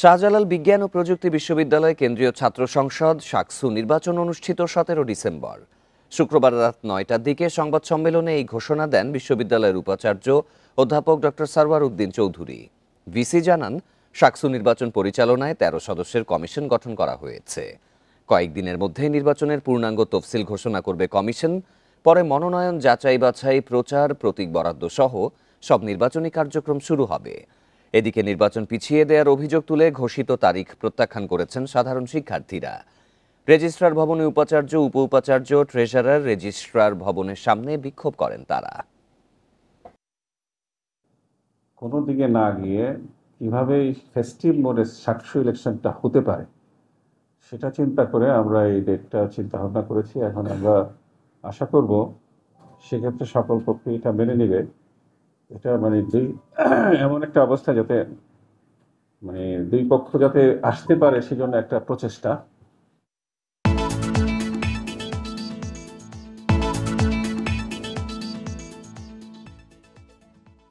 শাহজালাল বিজ্ঞান ও প্রযুক্তি বিশ্ববিদ্যালয় কেন্দ্রীয় ছাত্র সংসদ শাকসু নির্বাচন অনুষ্ঠিত 17 ডিসেম্বর। শুক্রবার রাত 9টার দিকে সংবাদ সম্মেলনে এই ঘোষণা দেন বিশ্ববিদ্যালয়ের উপাচার্য অধ্যাপক ডক্টর সারওয়ার উদ্দিন চৌধুরী। ভিসি জানান, শাকসু নির্বাচন পরিচালনায় 13 সদস্যের কমিশন গঠন করা হয়েছে। কয়েকদিনের মধ্যে নির্বাচনের পূর্ণাঙ্গ তফসিল ঘোষণা করবে কমিশন। পরে মনোনয়ন, যাচাই বাছাই, প্রচার, প্রতীক বরাদ্দ সহ সব নির্বাচনী কার্যক্রম শুরু হবে। এদিকে নির্বাচন পিছিয়ে দেওয়ার অভিযোগ তুলে ঘোষিত তারিখ প্রত্যাখ্যান করেছেন সাধারণ শিক্ষার্থীরা। রেজিস্ট্রার ভবনে উপাচার্য, উপ উপাচার্য, ট্রেজারার, রেজিস্ট্রার ভবনের সামনে বিক্ষোভ করেন তারা। কোনো দিকে না গিয়ে কিভাবে এই ফেস্টিভ মোডে শাকসু ইলেকশনটা হতে পারে সেটা চিন্তা করে আমরা এই ডেটটা চিন্তা ভাবনা করেছি। এখন আমরা আশা করব সেক্ষেত্রে সকল পক্ষ এটা মেনে নেবে। এটা মানে এমন একটা অবস্থা যাতে দুই পক্ষ যাতে আসতে পারে সেজন্য একটা প্রচেষ্টা।